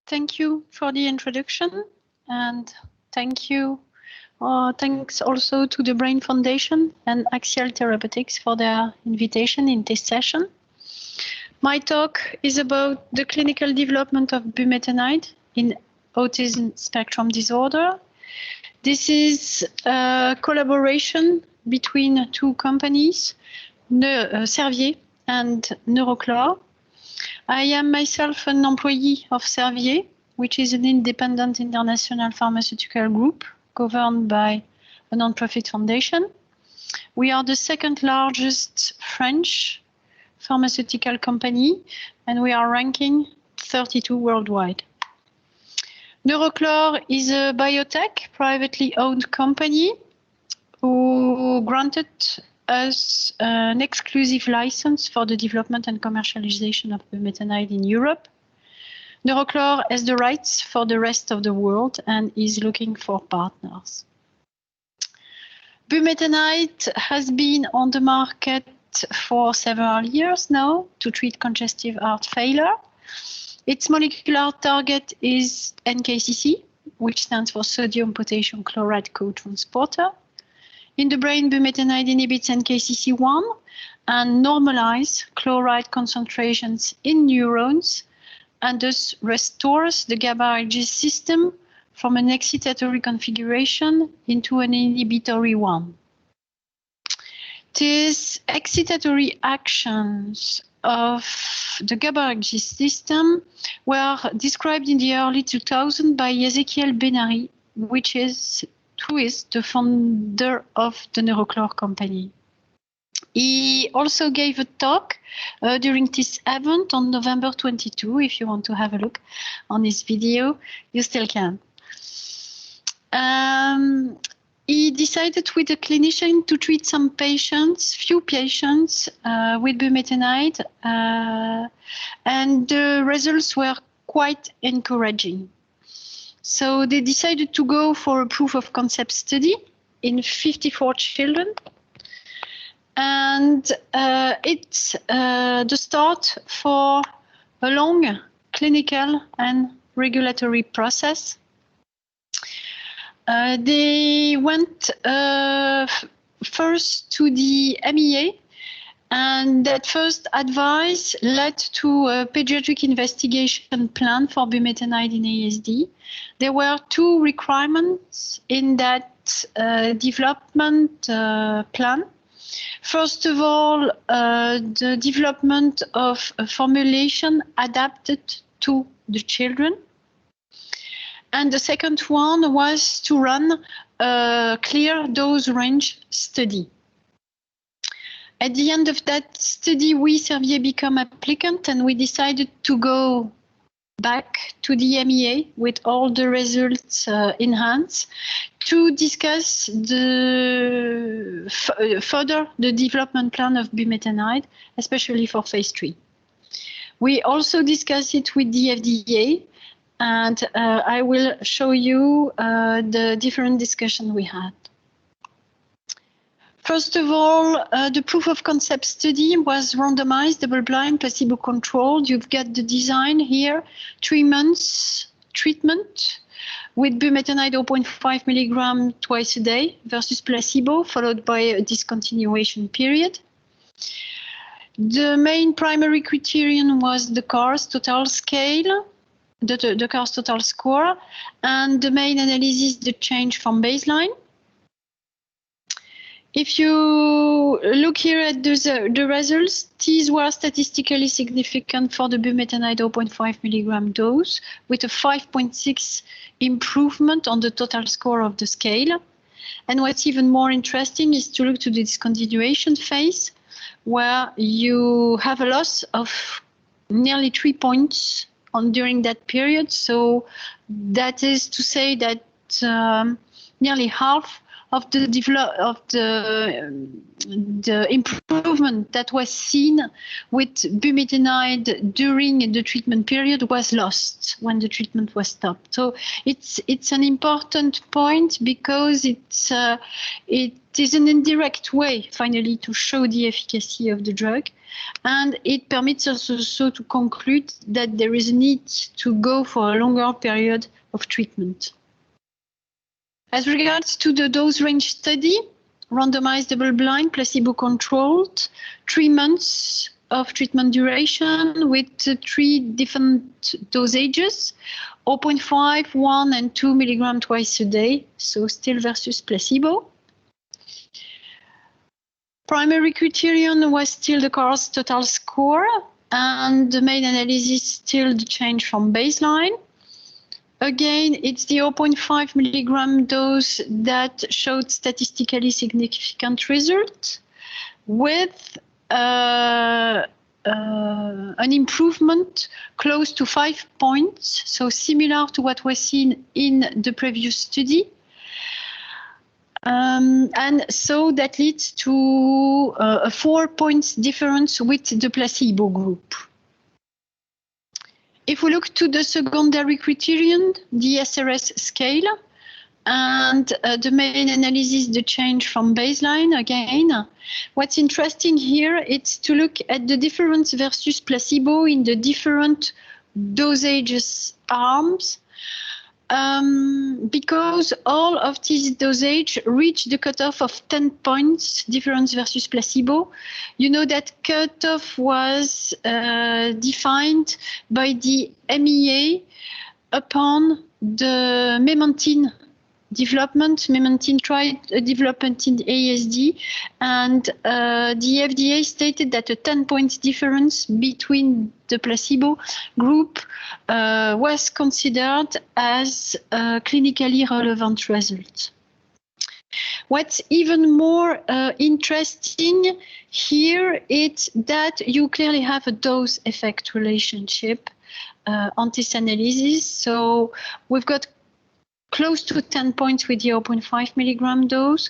Thank you for the introduction, and thanks also to the Brain Foundation and Axial Therapeutics for their invitation in this session. My talk is about the clinical development of bumetanide in autism spectrum disorder. This is a collaboration between two companies, Servier and Neuroclore. I am myself an employee of Servier, which is an independent international pharmaceutical group governed by a non-profit foundation. We are the second largest French pharmaceutical company, and we are ranking 32 worldwide. Neuroclore is a biotech, privately owned company who granted us an exclusive license for the development and commercialization of bumetanide in Europe. Neuroclore has the rights for the rest of the world and is looking for partners. Bumetanide has been on the market for several years now to treat congestive heart failure. Its molecular target is NKCC, which stands for sodium potassium chloride co-transporter. In the brain, bumetanide inhibits NKCC1 and normalizes chloride concentrations in neurons and thus restores the GABAergic system from an excitatory configuration into an inhibitory one. These excitatory actions of the GABAergic system were described in the early 2000s by Ezequiel Benary, who is the founder of the Neuroclore company. He also gave a talk during this event on November 22. If you want to have a look on his video, you still can. He decided with a clinician to treat some patients, few patients with bumetanide, and the results were quite encouraging. So they decided to go for a proof of concept study in 54 children. And it's the start for a long clinical and regulatory process. They went first to the MEA, and that first advice led to a pediatric investigation plan for bumetanide in ASD. There were two requirements in that development plan. First of all, the development of a formulation adapted to the children. And the second one was to run a clear dose range study. At the end of that study, we, Servier, become applicant, and we decided to go back to the MEA with all the results in hand to discuss further the development plan of bumetanide, especially for phase 3. We also discussed it with the FDA, and I will show you the different discussion we had. First of all, the proof of concept study was randomized, double-blind, placebo-controlled. You've got the design here, 3 months treatment with bumetanide 0.5 milligram twice a day versus placebo, followed by a discontinuation period. The main primary criterion was the CARS total scale, the CARS total score, and the main analysis, the change from baseline. If you look here at the results, these were statistically significant for the bumetanide 0.5 milligram dose with a 5.6 improvement on the total score of the scale. And what's even more interesting is to look to the discontinuation phase, where you have a loss of nearly 3 points during that period. So that is to say that nearly half of the improvement that was seen with bumetanide during the treatment period was lost when the treatment was stopped. So it's an important point because it is an indirect way, finally, to show the efficacy of the drug. and it permits us also to conclude that there is a need to go for a longer period of treatment. As regards to the dose range study, randomized double-blind, placebo-controlled, 3 months of treatment duration with 3 different dosages, 0.5, 1, and 2 milligram twice a day, so still versus placebo. Primary criterion was still the course total score, and the main analysis still the change from baseline. Again, it's the 0.5 milligram dose that showed statistically significant result with an improvement close to 5 points, so similar to what was seen in the previous study. And so that leads to a 4 points difference with the placebo group. If we look to the secondary criterion, the SRS scale, and the main analysis, the change from baseline again, what's interesting here is to look at the difference versus placebo in the different dosages arms, because all of these dosage reach the cutoff of 10 points difference versus placebo. You know that cutoff was defined by the MEA upon the memantine development, memantine trial development in ASD, and the FDA stated that a 10-point difference between the placebo group was considered as a clinically relevant result. What's even more interesting here is that you clearly have a dose effect relationship on this analysis. So we've got close to 10 points with the 0.5 milligram dose,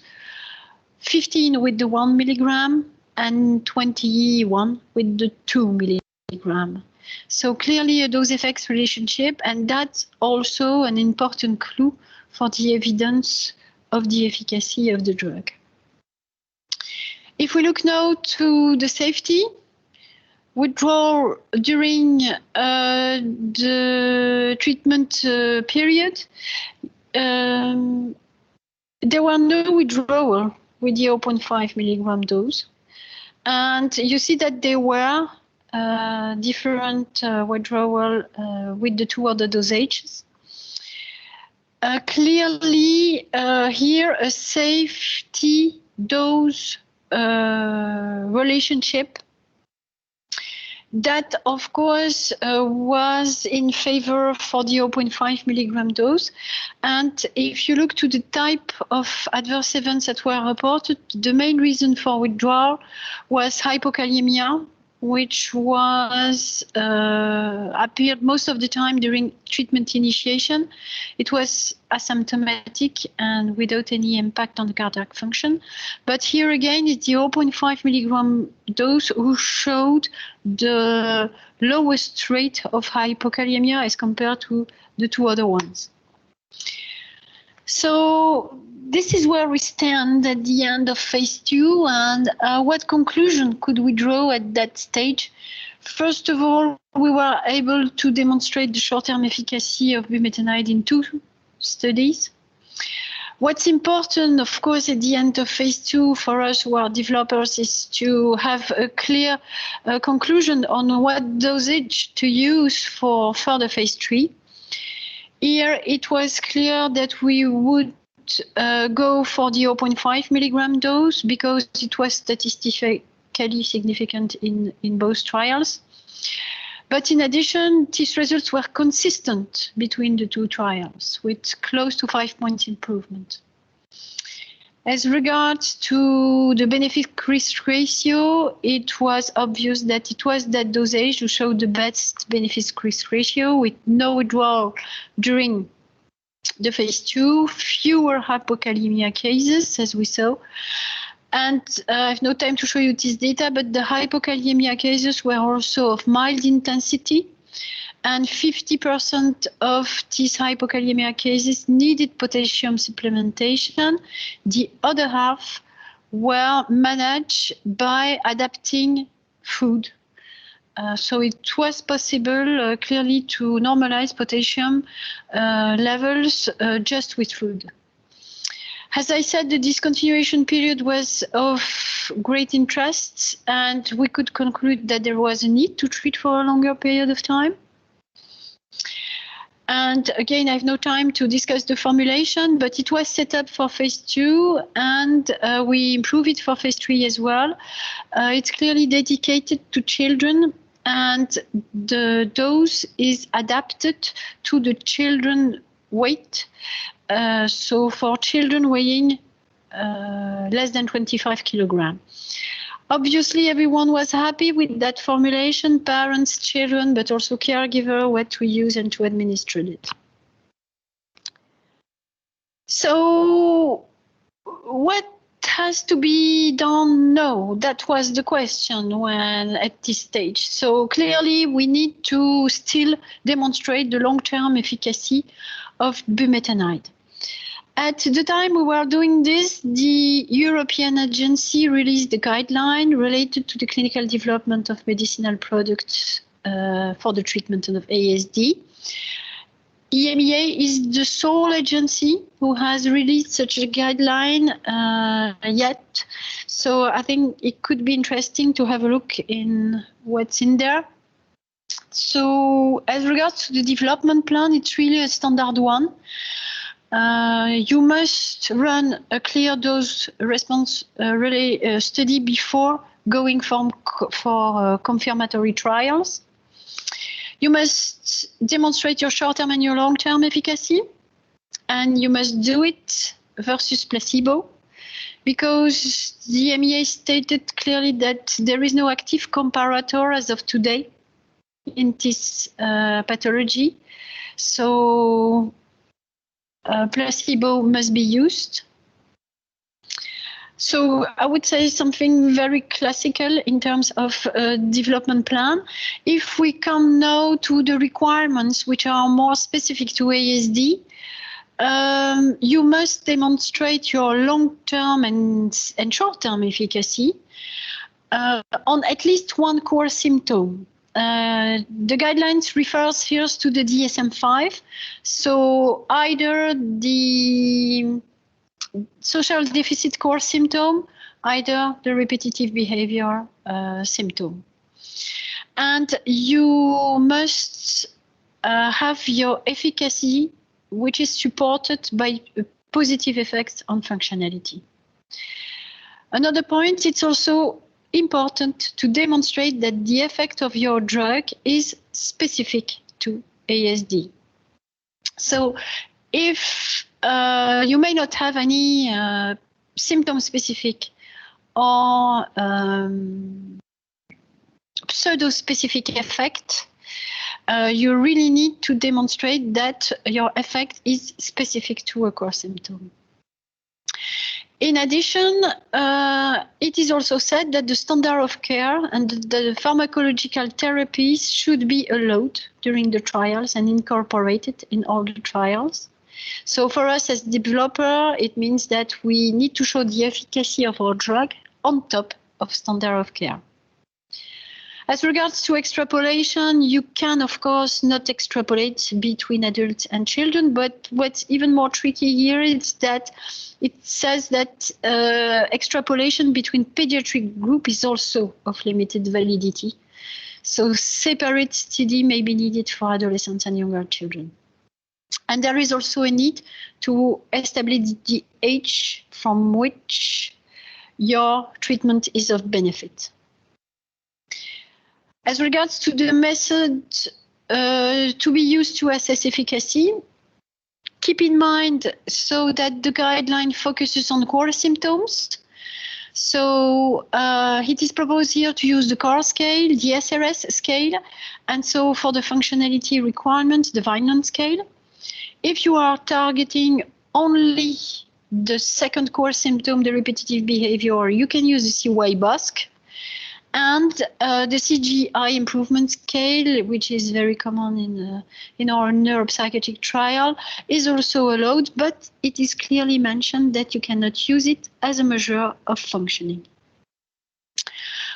15 with the 1 milligram, and 21 with the 2 milligram. So clearly a dose effects relationship, and that's also an important clue for the evidence of the efficacy of the drug. If we look now to the safety, withdrawal during the treatment period, there were no withdrawal with the 0.5 milligram dose. And you see that there were different withdrawal with the 2 other dosages. Clearly, here a safety dose relationship that, of course, was in favor for the 0.5 milligram dose. And if you look to the type of adverse events that were reported, the main reason for withdrawal was hypokalemia, which was appeared most of the time during treatment initiation. It was asymptomatic and without any impact on the cardiac function. But here again, it's the 0.5 milligram dose who showed the lowest rate of hypokalemia as compared to the 2 other ones. So this is where we stand at the end of phase 2, and what conclusion could we draw at that stage? First of all, we were able to demonstrate the short-term efficacy of bumetanide in 2 studies. What's important, of course, at the end of phase 2 for us who are developers is to have a clear conclusion on what dosage to use for further phase 3. Here, it was clear that we would go for the 0.5 milligram dose because it was statistically significant in both trials. But in addition, these results were consistent between the 2 trials with close to 5 points improvement. As regards to the benefit-risk ratio, it was obvious that it was that dosage who showed the best benefit-risk ratio with no withdrawal during the phase 2, fewer hypokalemia cases, as we saw. And I have no time to show you this data, but the hypokalemia cases were also of mild intensity, and 50% of these hypokalemia cases needed potassium supplementation. The other half were managed by adapting food. So it was possible clearly to normalize potassium levels just with food. As I said, the discontinuation period was of great interest, and we could conclude that there was a need to treat for a longer period of time. And again, I have no time to discuss the formulation, but it was set up for phase 2, and we improve it for phase 3 as well. It's clearly dedicated to children, and the dose is adapted to the children weight. So for children weighing less than 25 kilograms. Obviously, everyone was happy with that formulation, parents, children, but also caregiver, what to use and to administer it. So what has to be done now? That was the question when at this stage. So clearly, we need to still demonstrate the long-term efficacy of bumetanide. At the time we were doing this, the European Agency released a guideline related to the clinical development of medicinal products for the treatment of ASD. EMEA is the sole agency who has released such a guideline yet. So I think it could be interesting to have a look in what's in there. So as regards to the development plan, it's really a standard one. You must run a clear dose response relay study before going for confirmatory trials. You must demonstrate your short-term and your long-term efficacy, and you must do it versus placebo, because the EMEA stated clearly that there is no active comparator as of today in this pathology. So placebo must be used. So I would say something very classical in terms of development plan. If we come now to the requirements which are more specific to ASD, you must demonstrate your long-term and short-term efficacy on at least one core symptom. The guidelines refers first to the DSM-5, so either the social deficit core symptom, either the repetitive behavior symptom. And you must have your efficacy, which is supported by positive effects on functionality. Another point, it's also important to demonstrate that the effect of your drug is specific to ASD. So if you may not have any symptom-specific or pseudo-specific effect, you really need to demonstrate that your effect is specific to a core symptom. In addition, it is also said that the standard of care and the pharmacological therapies should be allowed during the trials and incorporated in all the trials. So for us as developer, it means that we need to show the efficacy of our drug on top of standard of care. As regards to extrapolation, you can, of course, not extrapolate between adults and children, but what's even more tricky here is that it says that extrapolation between pediatric group is also of limited validity. So separate study may be needed for adolescents and younger children. And there is also a need to establish the age from which your treatment is of benefit. As regards to the method to be used to assess efficacy, keep in mind so that the guideline focuses on core symptoms. So it is proposed here to use the core scale, the SRS scale, and so for the functionality requirements, the Vineland scale. If you are targeting only the second core symptom, the repetitive behavior, you can use the CY-BOSC. And the CGI improvement scale, which is very common in our neuropsychiatric trial, is also allowed, but it is clearly mentioned that you cannot use it as a measure of functioning.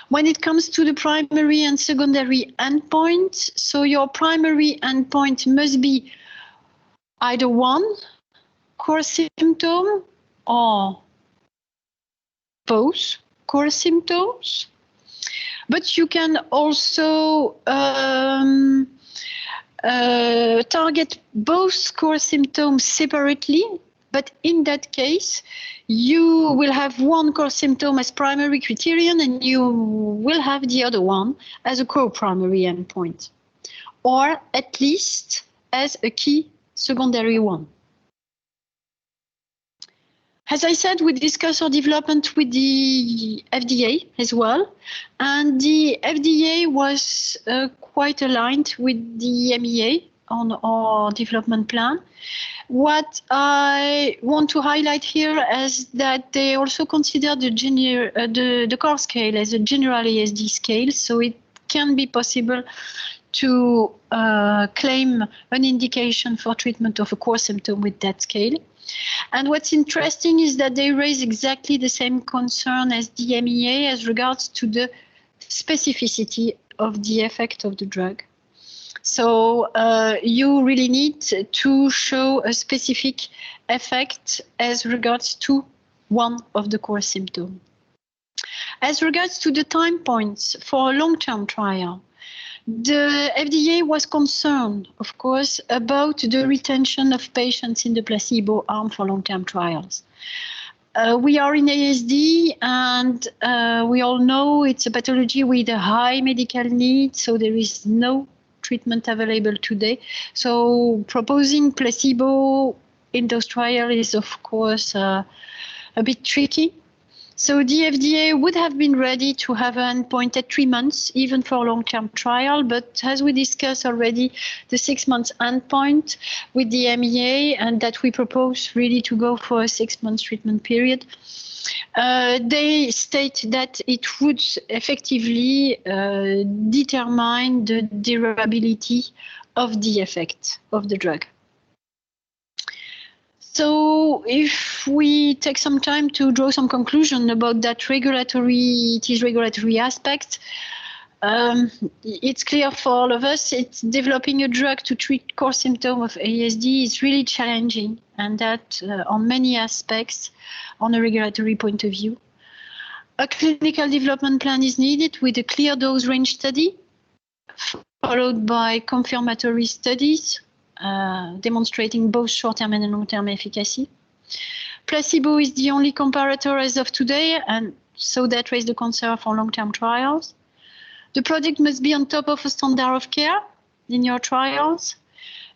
When it comes to the primary and secondary endpoint, so your primary endpoint must be either one core symptom or both core symptoms. But you can also target both core symptoms separately. But in that case, you will have one core symptom as primary criterion and you will have the other one as a co-primary endpoint, or at least as a key secondary one. As I said, we discussed our development with the FDA as well, and the FDA was quite aligned with the MEA on our development plan. What I want to highlight here is that they also consider the core scale as a general ASD scale, so it can be possible to claim an indication for treatment of a core symptom with that scale. And what's interesting is that they raise exactly the same concern as the MEA as regards to the specificity of the effect of the drug. So you really need to show a specific effect as regards to one of the core symptoms. As regards to the time points for a long-term trial, the FDA was concerned, of course, about the retention of patients in the placebo arm for long-term trials. We are in ASD, and we all know it's a pathology with a high medical need, so there is no treatment available today. So proposing placebo in those trials is, of course, a bit tricky. So the FDA would have been ready to have an endpoint at 3 months, even for a long-term trial. But as we discussed already, the 6 months endpoint with the MEA, and that we propose really to go for a 6 months treatment period, they state that it would effectively determine the durability of the effect of the drug. So if we take some time to draw some conclusion about that regulatory aspect, it's clear for all of us, it's developing a drug to treat core symptom of ASD is really challenging, and that on many aspects on a regulatory point of view. A clinical development plan is needed with a clear dose range study, followed by confirmatory studies, demonstrating both short-term and long-term efficacy. Placebo is the only comparator as of today, and so that raises the concern for long-term trials. The product must be on top of a standard of care in your trials.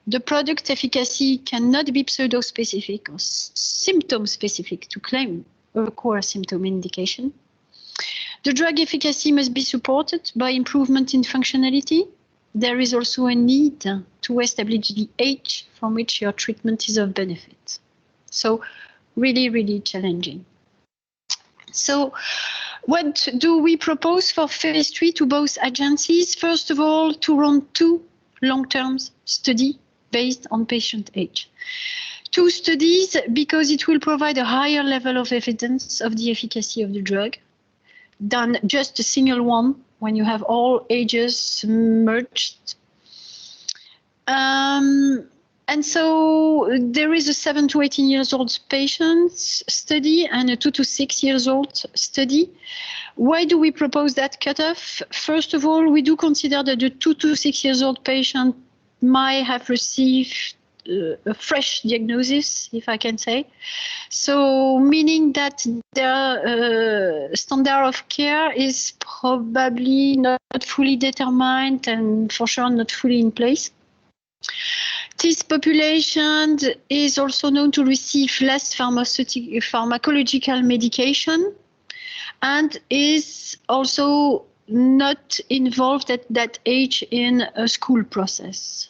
The product efficacy cannot be pseudo-specific or symptom-specific to claim a core symptom indication. The drug efficacy must be supported by improvement in functionality. There is also a need to establish the age from which your treatment is of benefit. So really, really challenging. So what do we propose for phase 3 to both agencies? First of all, to run 2 long-term studies based on patient age. 2 studies because it will provide a higher level of evidence of the efficacy of the drug than just a single one when you have all ages merged. And so there is a 7 to 18 years old patients study and a 2 to 6 years old study. Why do we propose that cutoff? First of all, we do consider that the 2 to 6 years old patient might have received a fresh diagnosis, if I can say. So meaning that their standard of care is probably not fully determined and for sure not fully in place. This population is also known to receive less pharmacological medication and is also not involved at that age in a school process.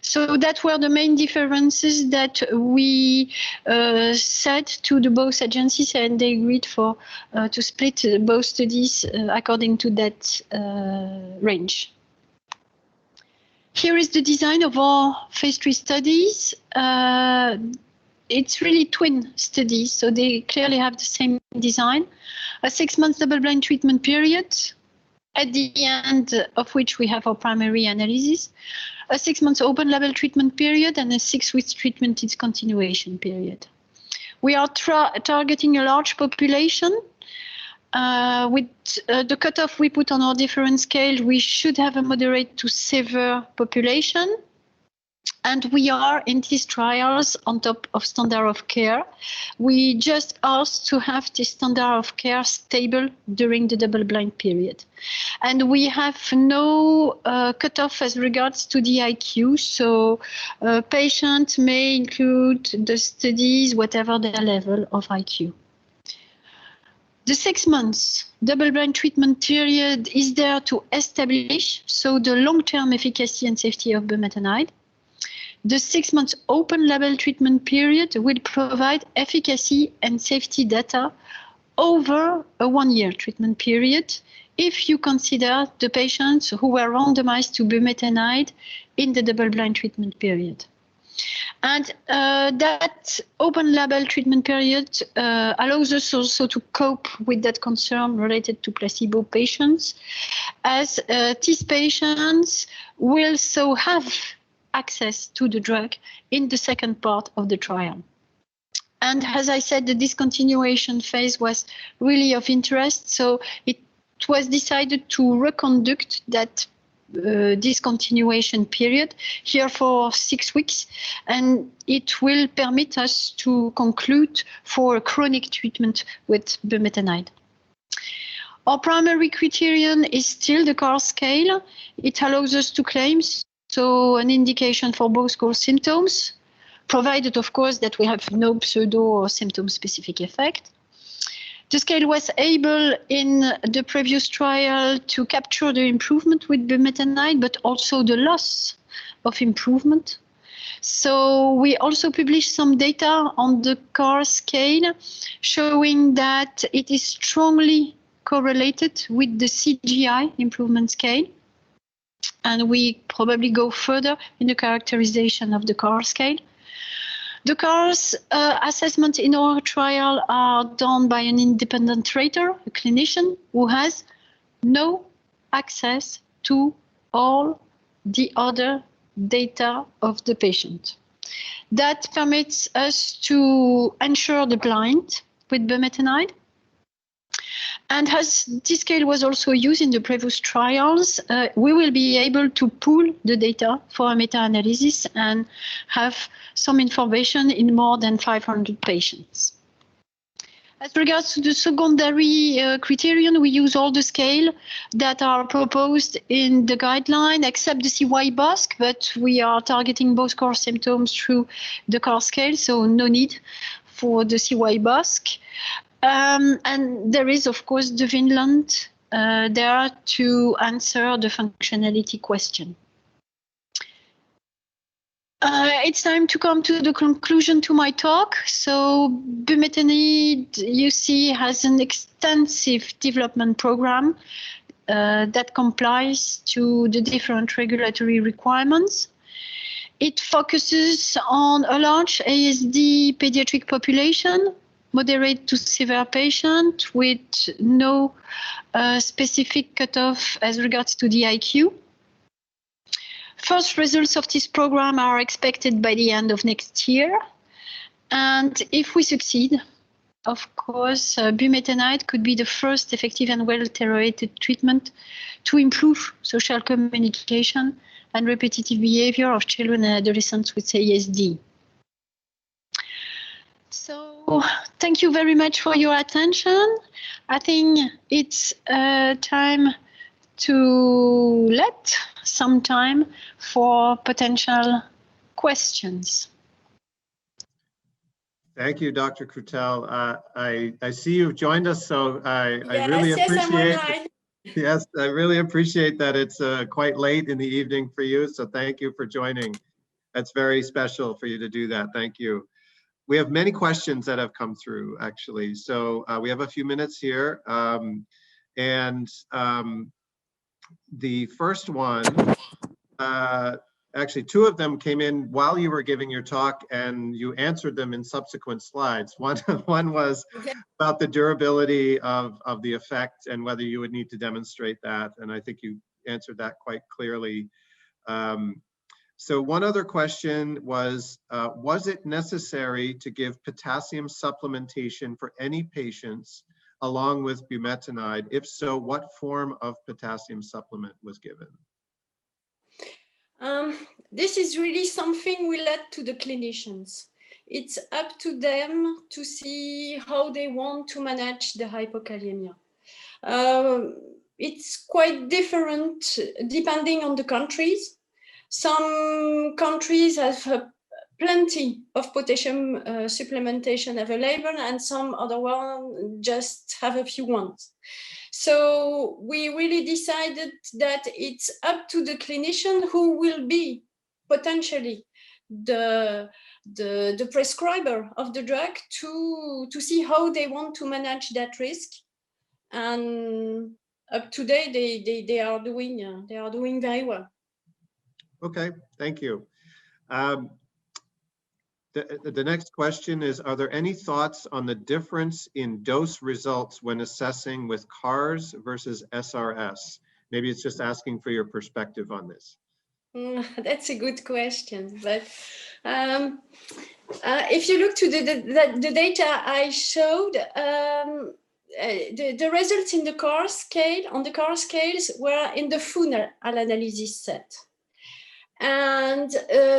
So that were the main differences that we said to the both agencies, and they agreed for to split both studies according to that range. Here is the design of our phase 3 studies. it's really twin studies, so they clearly have the same design. A 6-month double-blind treatment period, at the end of which we have our primary analysis, a 6-month open-label treatment period, and a 6-week treatment discontinuation period. We are targeting a large population. With the cutoff we put on our different scale, we should have a moderate to severe population. And we are in these trials on top of standard of care. We just asked to have the standard of care stable during the double-blind period. And we have no cutoff as regards to the IQ. So patient may include the studies, whatever their level of IQ. The 6 months double-blind treatment period is there to establish the long-term efficacy and safety of bumetanide. The 6 months open-label treatment period will provide efficacy and safety data over a 1-year treatment period if you consider the patients who were randomized to bumetanide in the double-blind treatment period. And that open-label treatment period allows us also to cope with that concern related to placebo patients, as these patients will also have access to the drug in the second part of the trial. And as I said, the discontinuation phase was really of interest, so it was decided to reconduct that discontinuation period here for 6 weeks, and it will permit us to conclude for a chronic treatment with bumetanide. Our primary criterion is still the CAR scale. It allows us to claim an indication for both core symptoms, provided, of course, that we have no pseudo or symptom-specific effect. The scale was able in the previous trial to capture the improvement with bumetanide, but also the loss of improvement. So we also published some data on the CAR scale showing that it is strongly correlated with the CGI improvement scale. And we probably go further in the characterization of the CAR scale. The CAR's assessment in our trial are done by an independent rater, a clinician, who has no access to all the other data of the patient. That permits us to ensure the blind with bumetanide. And as this scale was also used in the previous trials, we will be able to pool the data for a meta-analysis and have some information in more than 500 patients. As regards to the secondary criterion, we use all the scale that are proposed in the guideline, except the CY-BOSC, but we are targeting both core symptoms through the CAR scale, so no need for the CY-BOSC. And there is, of course, the Vineland there to answer the functionality question. It's time to come to the conclusion to my talk. So bumetanide, you see, has an extensive development program that complies to the different regulatory requirements. It focuses on a large ASD pediatric population, moderate to severe patient with no specific cutoff as regards to the IQ. First results of this program are expected by the end of next year. And if we succeed, of course, bumetanide could be the first effective and well-tolerated treatment to improve social communication and repetitive behavior of children and adolescents with ASD. So thank you very much for your attention. I think it's time to let some time for potential questions. Thank you, Dr. Krutel. I see you've joined us, so I really appreciate it. Yes, I really appreciate that it's quite late in the evening for you, so thank you for joining. That's very special for you to do that. Thank you. We have many questions that have come through, actually. So we have a few minutes here. The first one actually, two of them came in while you were giving your talk, and you answered them in subsequent slides. One was about the durability of the effect and whether you would need to demonstrate that. And I think you answered that quite clearly. So one other question was it necessary to give potassium supplementation for any patients along with bumetanide? If so, what form of potassium supplement was given? This is really something we let to the clinicians. It's up to them to see how they want to manage the hypokalemia. It's quite different depending on the countries. Some countries have plenty of potassium supplementation available, and some other ones just have a few ones. So we really decided that it's up to the clinician who will be potentially the prescriber of the drug to see how they want to manage that risk. And up to date, they are doing very well. Okay, thank you. The next question is, are there any thoughts on the difference in dose results when assessing with CARS versus SRS? Maybe it's just asking for your perspective on this. That's a good question, but if you look to the data I showed, the results in the CARS scale, on the CARS scales, were in the full analysis set. And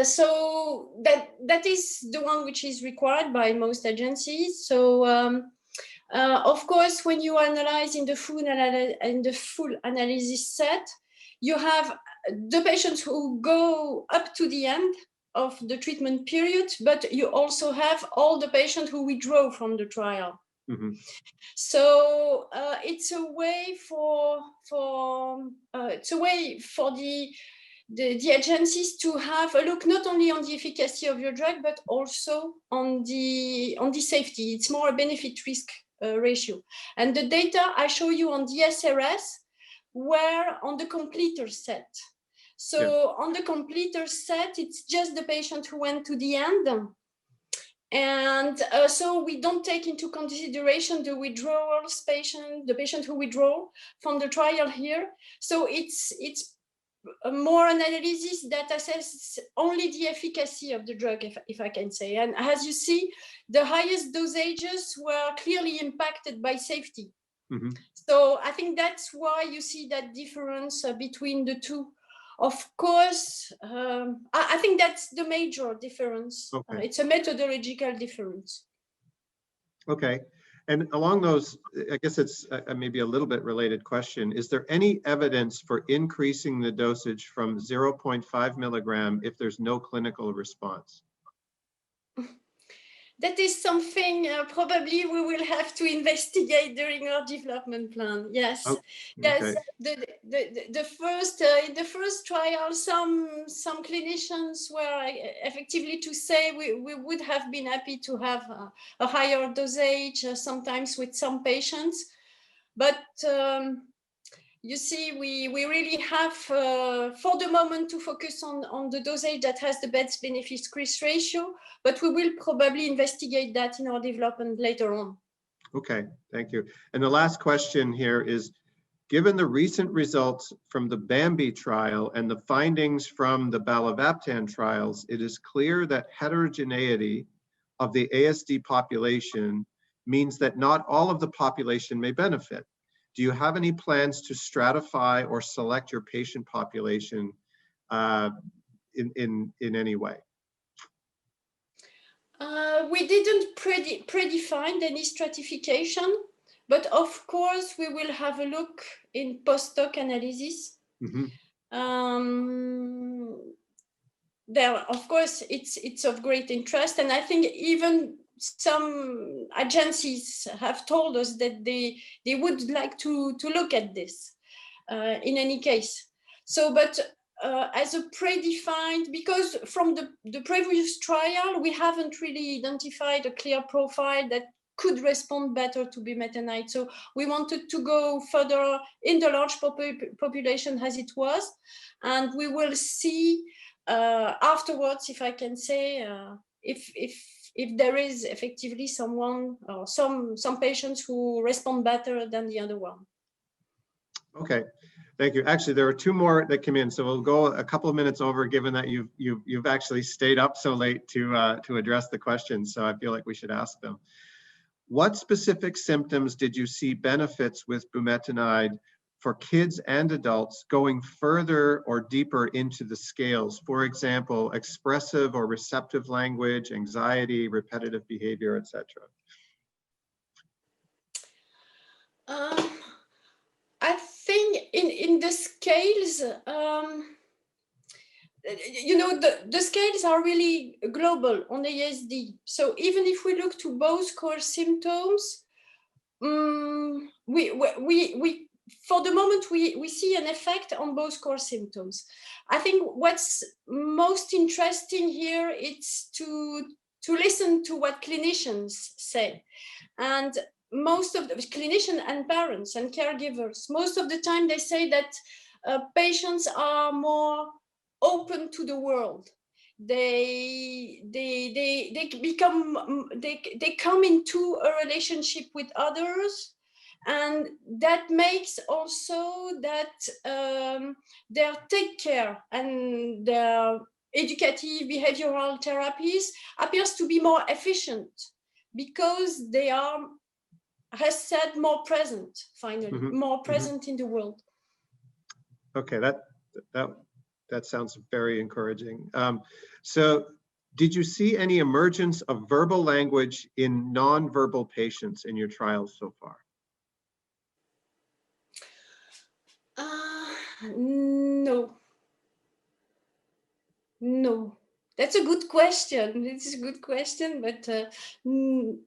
so that is the one which is required by most agencies. So of course, when you analyze in the full analysis set, you have the patients who go up to the end of the treatment period, but you also have all the patients who withdraw from the trial. Mm-hmm. So it's a way for the agencies to have a look not only on the efficacy of your drug, but also on the safety. It's more a benefit-risk ratio. And the data I show you on the SRS were on the completer set. So on the completer set, it's just the patient who went to the end. And so we don't take into consideration the withdrawals patient, the patient who withdraw from the trial here. So it's more analysis that assesses only the efficacy of the drug, if I can say. And as you see, the highest dosages were clearly impacted by safety. Mm-hmm. So I think that's why you see that difference between the two. Of course, I think that's the major difference. Okay. It's a methodological difference. Okay. And along those, I guess it's maybe a little bit related question. Is there any evidence for increasing the dosage from 0.5 milligram if there's no clinical response? That is something probably we will have to investigate during our development plan. Yes, oh, okay. Yes. The first in the first trial, some clinicians were effectively to say we would have been happy to have a higher dosage sometimes with some patients, but you see, we really have, for the moment, to focus on the dosage that has the best benefit-risk ratio, but we will probably investigate that in our development later on. Okay, thank you. And the last question here is, given the recent results from the Bambi trial and the findings from the balovaptan trials, it is clear that heterogeneity of the ASD population means that not all of the population may benefit. Do you have any plans to stratify or select your patient population in any way? We didn't predefine any stratification, but of course we will have a look in post-hoc analysis. Mm-hmm. There, of course, it's of great interest, and I think even some agencies have told us that they would like to look at this in any case. So, but as a predefined, because from the previous trial, we haven't really identified a clear profile that could respond better to bumetanide. So we wanted to go further in the large population as it was, and we will see afterwards, if I can say, if there is effectively someone or some patients who respond better than the other one. Okay, thank you. Actually, there are two more that came in, so we'll go a couple of minutes over, given that you've actually stayed up so late to address the questions. So I feel like we should ask them. What specific symptoms did you see benefits with bumetanide for kids and adults going further or deeper into the scales? For example, expressive or receptive language, anxiety, repetitive behavior, etc. I think in the scales, you know, the scales are really global on ASD. So even if we look to both core symptoms, we for the moment we see an effect on both core symptoms. I think what's most interesting here is to listen to what clinicians say, and most of the clinicians and parents and caregivers, most of the time they say that patients are more open to the world. They come into a relationship with others, and that makes also that their take care and their educative behavioral therapies appears to be more efficient because they are, as said, more present, finally, more present in the world. Okay, that sounds very encouraging. So did you see any emergence of verbal language in non-verbal patients in your trials so far? No. That's a good question. It's a good question, but no.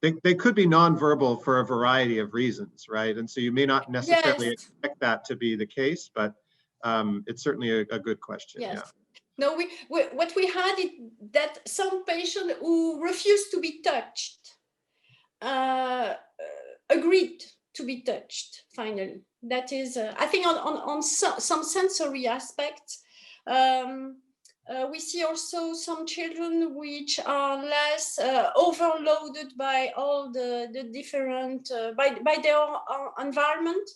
They could be non-verbal for a variety of reasons, right? And so you may not necessarily expect that to be the case, but it's certainly a good question. Yes. Yeah. No, what we had is that some patients who refused to be touched agreed to be touched, finally. That is, I think on some sensory aspects, we see also some children which are less overloaded by all the different, by their environment.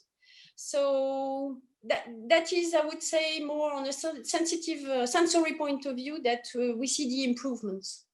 So that is, I would say, more on a sensitive sensory point of view that we see the improvements.